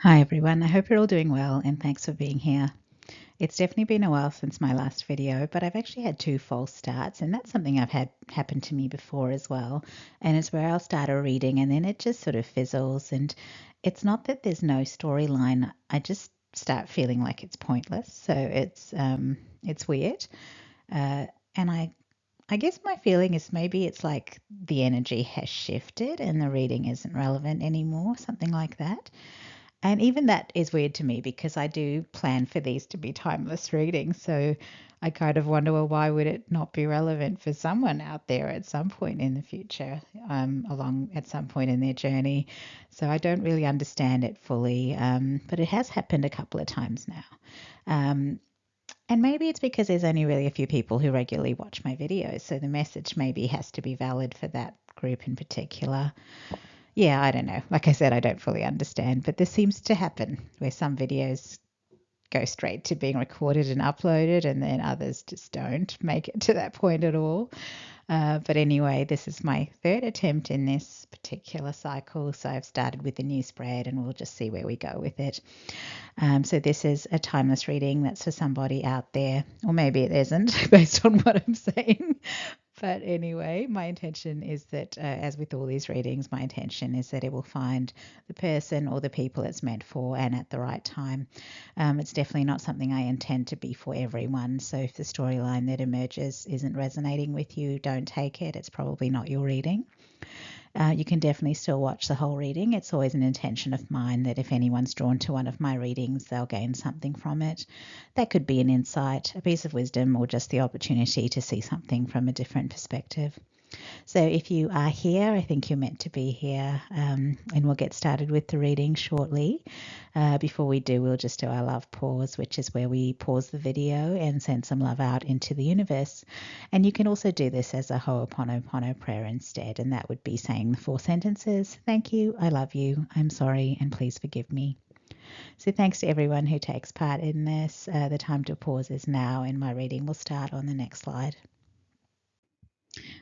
Hi everyone, I hope you're all doing well and thanks for being here. It's definitely been a while since my last video, but I've actually had two false starts, and that's something I've had happen to me before as well. And it's where I'll start a reading and then it just sort of fizzles, and it's not that there's no storyline, I just start feeling like it's pointless. So it's weird. And I guess my feeling is maybe it's like the energy has shifted and the reading isn't relevant anymore, something like that. And even that is weird to me because I do plan for these to be timeless readings. So I kind of wonder, well, why would it not be relevant for someone out there at some point in the future, along at some point in their journey? So I don't really understand it fully, but it has happened a couple of times now. Um, and maybe it's because there's only really a few people who regularly watch my videos. So the message maybe has to be valid for that group in particular. Yeah, I don't know. Like I said, I don't fully understand, but this seems to happen where some videos go straight to being recorded and uploaded, and then others just don't make it to that point at all. But anyway, this is my third attempt in this particular cycle. So I've started with the new spread and we'll just see where we go with it. So this is a timeless reading that's for somebody out there, or maybe it isn't based on what I'm saying. But anyway, my intention is that, as with all these readings, my intention is that it will find the person or the people it's meant for and at the right time. It's definitely not something I intend to be for everyone. So if the storyline that emerges isn't resonating with you, don't take it. It's probably not your reading. You can definitely still watch the whole reading. It's always an intention of mine that if anyone's drawn to one of my readings, they'll gain something from it. That could be an insight, a piece of wisdom, or just the opportunity to see something from a different perspective. So if you are here, I think you're meant to be here, and we'll get started with the reading shortly. Before we do, we'll just do our love pause, which is where we pause the video and send some love out into the universe. And you can also do this as a Ho'oponopono prayer instead, and that would be saying the 4 sentences: thank you, I love you, I'm sorry, and please forgive me. So thanks to everyone who takes part in this. The time to pause is now, and my reading will start on the next slide.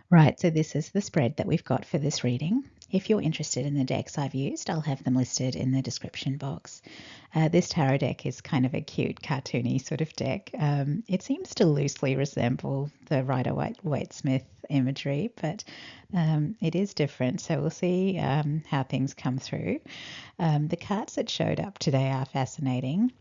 Right, so this is the spread that we've got for this reading. If you're interested in the decks I've used, I'll have them listed in the description box. This tarot deck is kind of a cute, cartoony sort of deck. It seems to loosely resemble the Rider-Waite-Smith imagery, but it is different. So we'll see how things come through. The cards that showed up today are fascinating.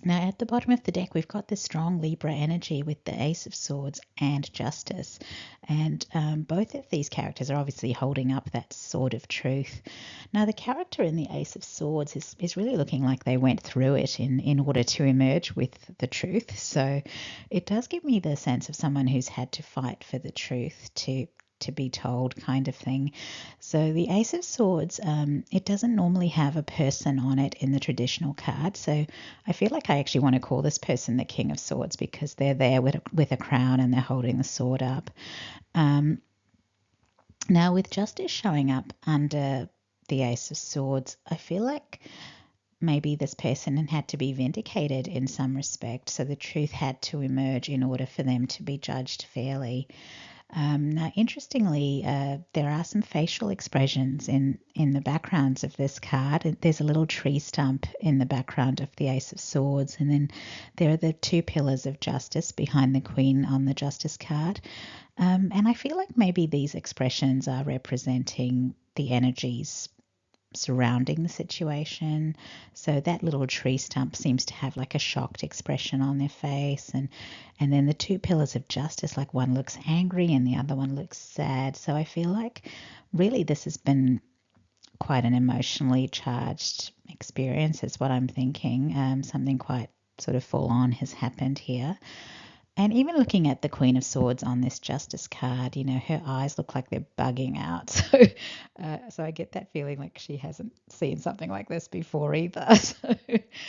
Now, at the bottom of the deck, we've got this strong Libra energy with the Ace of Swords and Justice. And both of these characters are obviously holding up that sword of truth. Now, the character in the Ace of Swords is really looking like they went through it in order to emerge with the truth. So it does give me the sense of someone who's had to fight for the truth to be told, kind of thing. So the Ace of Swords, it doesn't normally have a person on it in the traditional card. So I feel like I actually want to call this person the King of Swords because they're there with a crown and they're holding the sword up. Now with Justice showing up under the Ace of Swords, I feel like maybe this person had to be vindicated in some respect. So the truth had to emerge in order for them to be judged fairly. Now, interestingly, there are some facial expressions in the backgrounds of this card. There's a little tree stump in the background of the Ace of Swords, and then there are the 2 pillars of justice behind the Queen on the Justice card. And I feel like maybe these expressions are representing the energies surrounding the situation. So that little tree stump seems to have like a shocked expression on their face, and then the 2 pillars of justice, like one looks angry and the other one looks sad. So I feel like really this has been quite an emotionally charged experience is what I'm thinking. Something quite sort of full on has happened here. And even looking at the Queen of Swords on this Justice card, you know, her eyes look like they're bugging out. So I get that feeling like she hasn't seen something like this before either.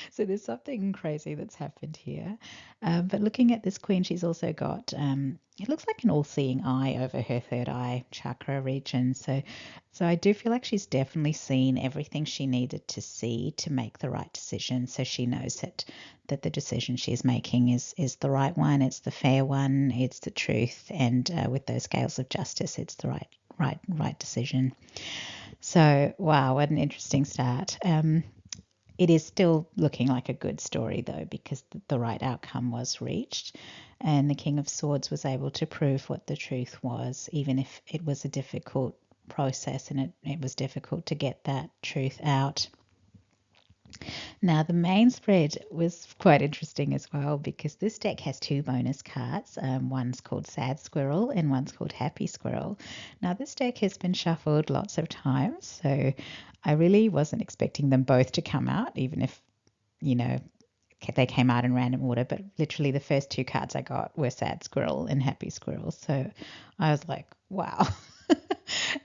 So there's something crazy that's happened here. But looking at this Queen, she's also got, it looks like an all-seeing eye over her third eye chakra region. So I do feel like she's definitely seen everything she needed to see to make the right decision. So she knows that the decision she's making is the right one, it's the fair one, it's the truth, and with those scales of justice, it's the right decision. So wow, what an interesting start. it is still looking like a good story, though, because the right outcome was reached, and the King of Swords was able to prove what the truth was, even if it was a difficult process and it was difficult to get that truth out. Now, the main spread was quite interesting as well because this deck has two bonus cards. One's called Sad Squirrel and one's called Happy Squirrel. Now, this deck has been shuffled lots of times, so I really wasn't expecting them both to come out, even if, you know, they came out in random order. But literally the first two cards I got were Sad Squirrel and Happy Squirrel. So I was like, wow.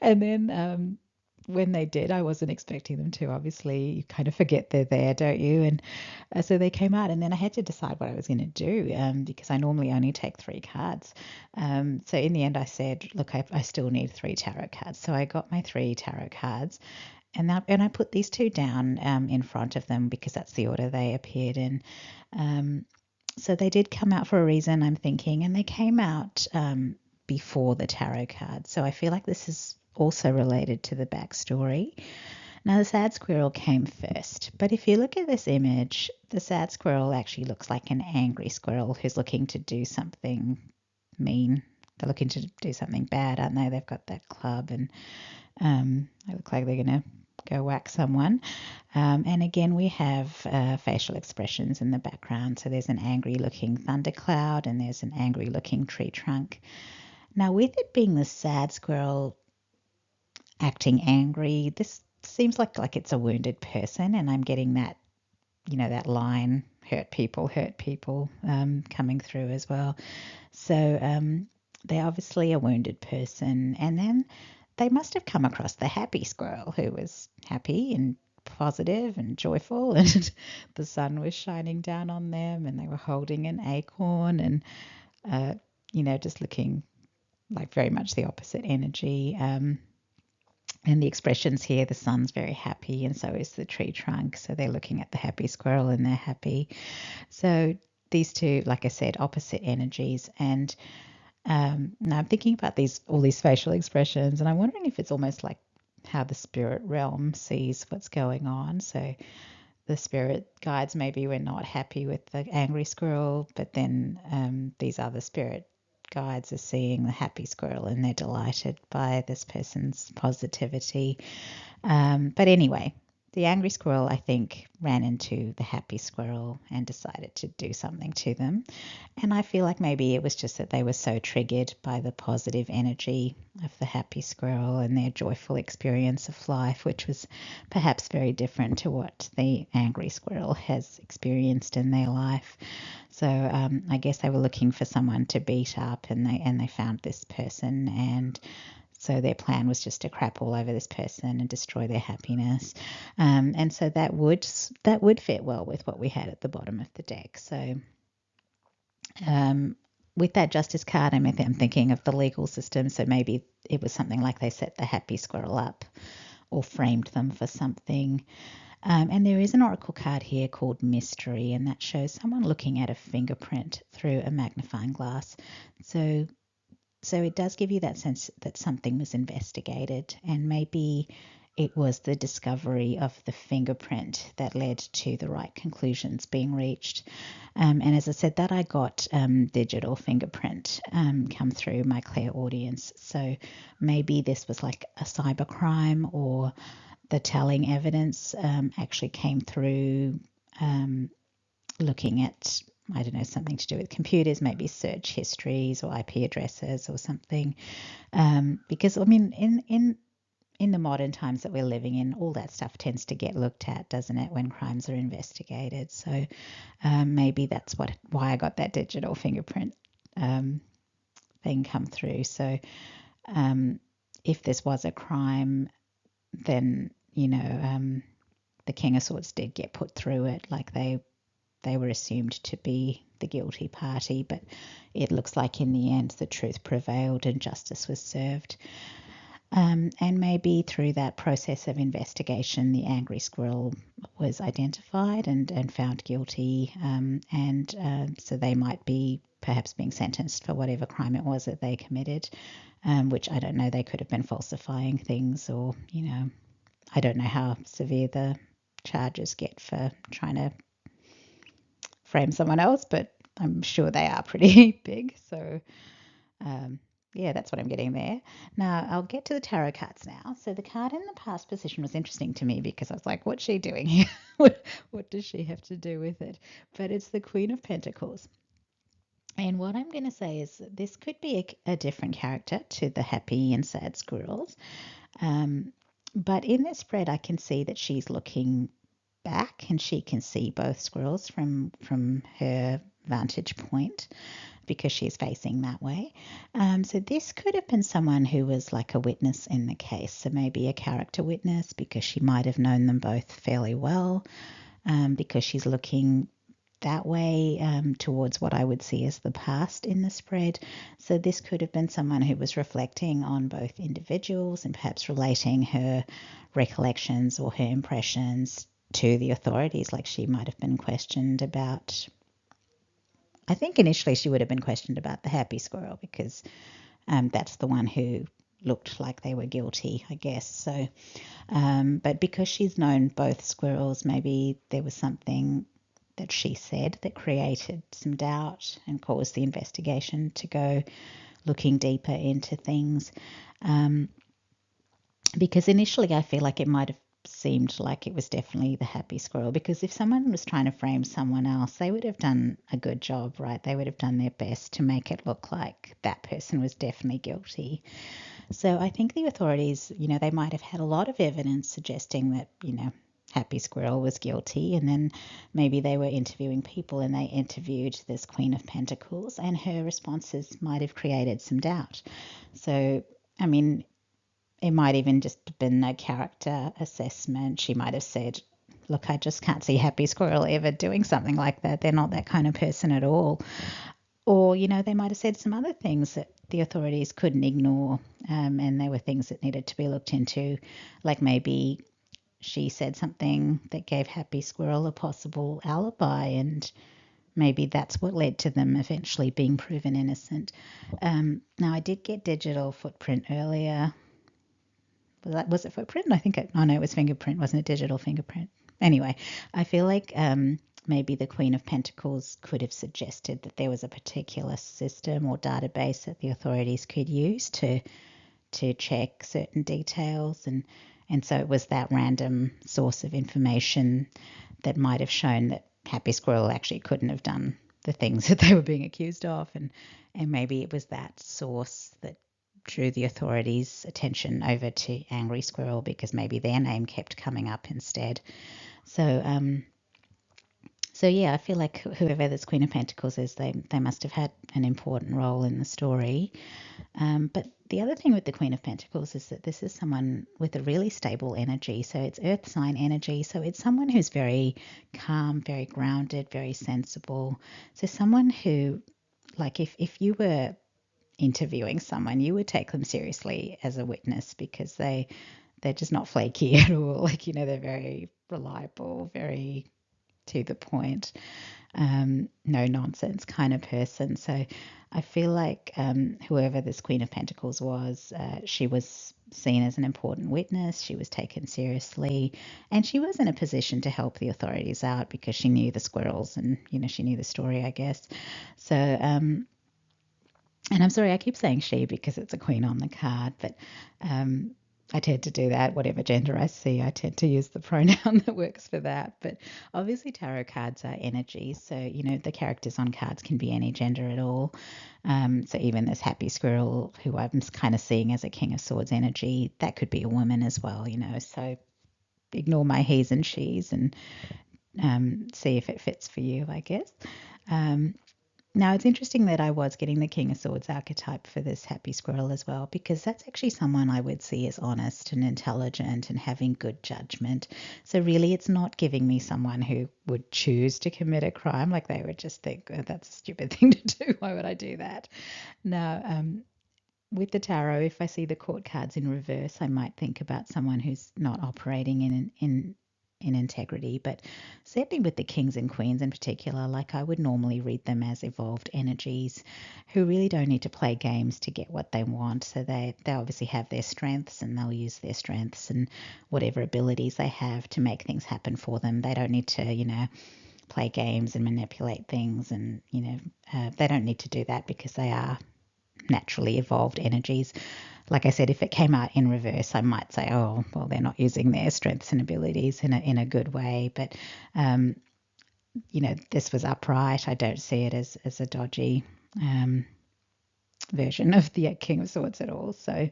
And then when they did, I wasn't expecting them to. Obviously, you kind of forget they're there, don't you? And so they came out, and then I had to decide what I was going to do because I normally only take 3 cards. So in the end, I said, look, I still need 3 tarot cards. So I got my 3 tarot cards, and I put these 2 down in front of them because that's the order they appeared in. So they did come out for a reason, I'm thinking, and they came out before the tarot cards. So I feel like this is also related to the backstory. Now, the sad squirrel came first, but if you look at this image, the sad squirrel actually looks like an angry squirrel who's looking to do something mean. They're looking to do something bad, aren't they? They've got that club, and they look like they're going to go whack someone. And again, we have facial expressions in the background. So there's an angry looking thundercloud and there's an angry looking tree trunk. Now, with it being the sad squirrel acting angry, this seems like it's a wounded person, and I'm getting that, that line, hurt people, coming through as well. So they're obviously a wounded person. And then they must have come across the happy squirrel who was happy and positive and joyful, and the sun was shining down on them, and they were holding an acorn and, just looking like very much the opposite energy. And the expressions here, the sun's very happy and so is the tree trunk. So they're looking at the happy squirrel and they're happy. So these two, like I said, opposite energies. And now I'm thinking about all these facial expressions, and I'm wondering if it's almost like how the spirit realm sees what's going on. So the spirit guides maybe were not happy with the angry squirrel, but then these other spirit guides are seeing the happy squirrel and they're delighted by this person's positivity. But anyway, the angry squirrel, I think, ran into the happy squirrel and decided to do something to them. And I feel like maybe it was just that they were so triggered by the positive energy of the happy squirrel and their joyful experience of life, which was perhaps very different to what the angry squirrel has experienced in their life. So I guess they were looking for someone to beat up, and they found this person, and so their plan was just to crap all over this person and destroy their happiness. And so that would fit well with what we had at the bottom of the deck. So with that justice card, I'm thinking of the legal system. So maybe it was something like they set the happy squirrel up or framed them for something. And there is an oracle card here called Mystery, and that shows someone looking at a fingerprint through a magnifying glass. So it does give you that sense that something was investigated, and maybe it was the discovery of the fingerprint that led to the right conclusions being reached. And as I said, that I got digital fingerprint come through my clairaudience. So maybe this was like a cybercrime, or the telling evidence actually came through looking at, I don't know, something to do with computers, maybe search histories or IP addresses or something. Because, I mean, in the modern times that we're living in, all that stuff tends to get looked at, doesn't it, when crimes are investigated? So maybe that's why I got that digital fingerprint thing come through. So if this was a crime, then, the King of Swords did get put through it, like they were assumed to be the guilty party, but it looks like in the end the truth prevailed and justice was served. And maybe through that process of investigation, the angry squirrel was identified and found guilty, so they might be perhaps being sentenced for whatever crime it was that they committed, which I don't know, they could have been falsifying things, or, I don't know how severe the charges get for trying to frame someone else, but I'm sure they are pretty big. So, yeah, that's what I'm getting there. Now, I'll get to the tarot cards now. So, the card in the past position was interesting to me because I was like, what's she doing here? What does she have to do with it? But it's the Queen of Pentacles. And what I'm going to say is this could be a different character to the happy and sad squirrels. But in this spread, I can see that she's looking back and she can see both squirrels from her vantage point because she's facing that way. So this could have been someone who was like a witness in the case. So maybe a character witness because she might have known them both fairly well, because she's looking that way, towards what I would see as the past in the spread. So this could have been someone who was reflecting on both individuals and perhaps relating her recollections or her impressions to the authorities. Like she might have been questioned about, I think initially she would have been questioned about the happy squirrel because that's the one who looked like they were guilty, I guess. So, but because she's known both squirrels, maybe there was something that she said that created some doubt and caused the investigation to go looking deeper into things. Because initially I feel like it might have seemed like it was definitely the happy squirrel, because if someone was trying to frame someone else, they would have done a good job, right? They would have done their best to make it look like that person was definitely guilty. So I think the authorities, they might have had a lot of evidence suggesting that, Happy Squirrel was guilty, and then maybe they were interviewing people and they interviewed this Queen of Pentacles, and her responses might have created some doubt. So, I mean, it might even just have been a character assessment. She might have said, look, I just can't see Happy Squirrel ever doing something like that. They're not that kind of person at all. Or, they might have said some other things that the authorities couldn't ignore, and they were things that needed to be looked into, like maybe she said something that gave Happy Squirrel a possible alibi, and maybe that's what led to them eventually being proven innocent. Now, I did get digital footprint earlier. Was it footprint? I think no, it was fingerprint, wasn't it? Digital fingerprint. Anyway, I feel like maybe the Queen of Pentacles could have suggested that there was a particular system or database that the authorities could use to check certain details, and so it was that random source of information that might have shown that Happy Squirrel actually couldn't have done the things that they were being accused of, and maybe it was that source that drew the authorities' attention over to Angry Squirrel because maybe their name kept coming up instead. So yeah, I feel like whoever this Queen of Pentacles is, they must have had an important role in the story. But the other thing with the Queen of Pentacles is that this is someone with a really stable energy. So it's earth sign energy. So it's someone who's very calm, very grounded, very sensible. So someone who, like if you were interviewing someone, you would take them seriously as a witness because they're just not flaky at all. Like, they're very reliable, very to the point, no nonsense kind of person. So I feel like whoever this Queen of Pentacles was, she was seen as an important witness. She was taken seriously, and she was in a position to help the authorities out because she knew the squirrels and, she knew the story, I guess. So, and I'm sorry, I keep saying she because it's a queen on the card, but I tend to do that. Whatever gender I see, I tend to use the pronoun that works for that. But obviously, tarot cards are energy. So, the characters on cards can be any gender at all. So even this Happy Squirrel, who I'm kind of seeing as a King of Swords energy, that could be a woman as well, So ignore my he's and she's and see if it fits for you, I guess. Now, it's interesting that I was getting the King of Swords archetype for this Happy Squirrel as well, because that's actually someone I would see as honest and intelligent and having good judgment. So really, it's not giving me someone who would choose to commit a crime. Like they would just think, oh, that's a stupid thing to do. Why would I do that? Now, with the tarot, if I see the court cards in reverse, I might think about someone who's not operating in in integrity, but certainly with the kings and queens in particular, like I would normally read them as evolved energies who really don't need to play games to get what they want. So they obviously have their strengths, and they'll use their strengths and whatever abilities they have to make things happen for them. They don't need to, play games and manipulate things, and they don't need to do that because they are naturally evolved energies. Like I said, if it came out in reverse, I might say, oh, well, they're not using their strengths and abilities in a good way. But this was upright. I don't see it as a dodgy version of the King of Swords at all. So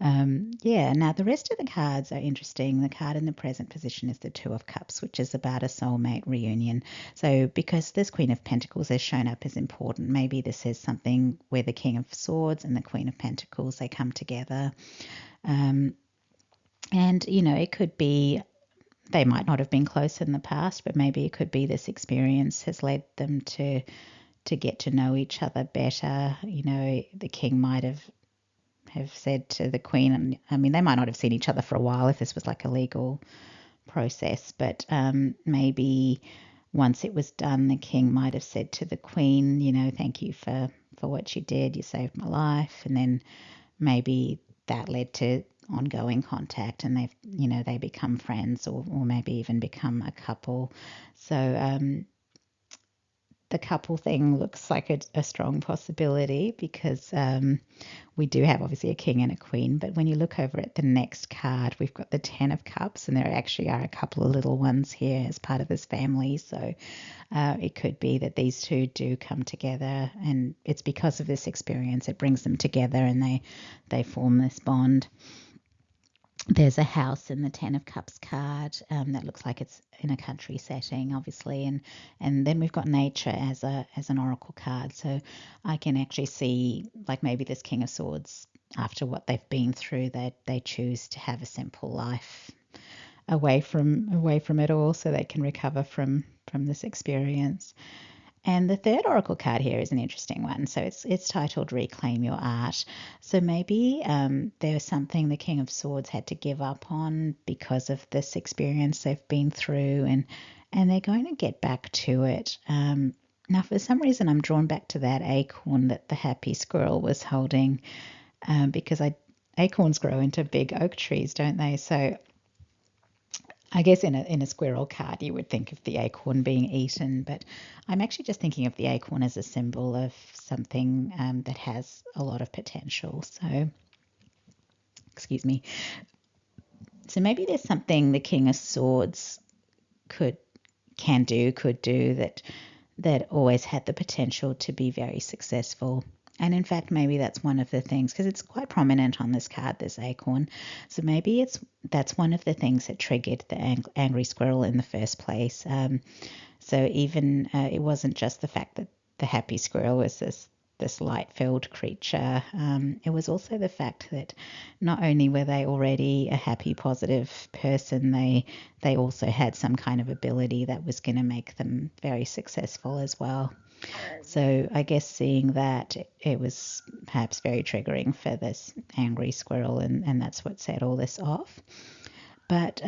now the rest of the cards are interesting. The card in the present position is the Two of Cups, which is about a soulmate reunion. So because this Queen of Pentacles has shown up as important, maybe this is something where the King of Swords and the Queen of Pentacles, they come together. And it could be they might not have been close in the past, but maybe it could be this experience has led them to get to know each other better. The king might have said to the queen, I mean, they might not have seen each other for a while if this was like a legal process, but maybe once it was done, the king might have said to the queen, thank you for what you did, you saved my life. And then maybe that led to ongoing contact, and they become friends, or maybe even become a couple. So the couple thing looks like a strong possibility because we do have obviously a king and a queen, but when you look over at the next card, we've got the Ten of Cups, and there actually are a couple of little ones here as part of this family. So it could be that these two do come together, and it's because of this experience, it brings them together, and they form this bond. There's a house in the Ten of Cups card that looks like it's in a country setting, obviously, and then we've got nature as an oracle card. So I can actually see, like, maybe this King of Swords, after what they've been through, that they choose to have a simple life away from it all, so they can recover from this experience. And the third oracle card here is an interesting one. So it's titled Reclaim Your Art. So maybe there's something the King of Swords had to give up on because of this experience they've been through, and they're going to get back to it. Now, for some reason, I'm drawn back to that acorn that the happy squirrel was holding, because acorns grow into big oak trees, don't they? So I guess in a squirrel card, you would think of the acorn being eaten, but I'm actually just thinking of the acorn as a symbol of something that has a lot of potential. So, excuse me. So maybe there's something the King of Swords could do that always had the potential to be very successful. And in fact, maybe that's one of the things, because it's quite prominent on this card, this acorn. So maybe that's one of the things that triggered the angry squirrel in the first place. So even it wasn't just the fact that the happy squirrel was this light-filled creature. It was also the fact that not only were they already a happy, positive person, they also had some kind of ability that was going to make them very successful as well. So I guess seeing that, it was perhaps very triggering for this angry squirrel, and that's what set all this off. But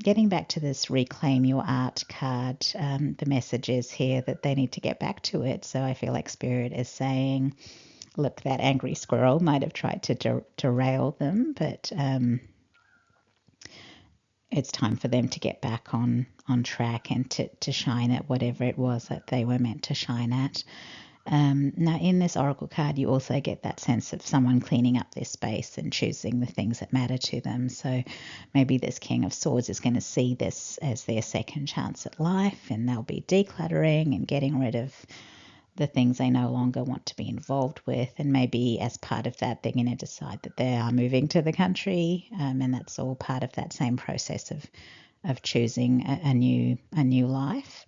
getting back to this Reclaim Your Art card, the message is here that they need to get back to it. So I feel like Spirit is saying, look, that angry squirrel might have tried to derail them, but it's time for them to get back on track and to shine at whatever it was that they were meant to shine at. Now, in this oracle card, you also get that sense of someone cleaning up their space and choosing the things that matter to them. So maybe this King of Swords is going to see this as their second chance at life, and they'll be decluttering and getting rid of the things they no longer want to be involved with. And maybe as part of that, they're going to decide that they are moving to the country, and that's all part of that same process of choosing a new life.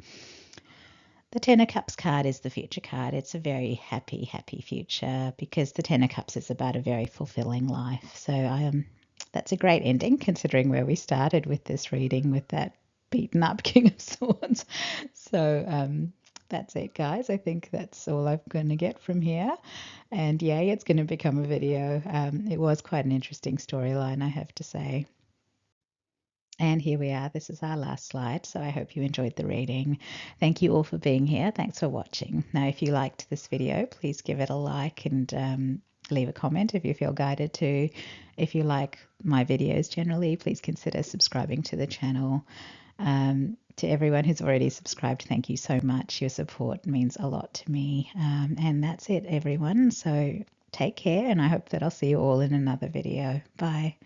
The Ten of Cups card is the future card. It's a very happy future, because the Ten of Cups is about a very fulfilling life. So that's a great ending, considering where we started with this reading, with that beaten up King of Swords. So that's it, guys. I think that's all I'm going to get from here. And yay, it's going to become a video. It was quite an interesting storyline, I have to say. And here we are. This is our last slide. So I hope you enjoyed the reading. Thank you all for being here. Thanks for watching. Now, if you liked this video, please give it a like and leave a comment if you feel guided to. If you like my videos generally, please consider subscribing to the channel. To everyone who's already subscribed, thank you so much. Your support means a lot to me. And that's it, everyone. So take care, and I hope that I'll see you all in another video. Bye.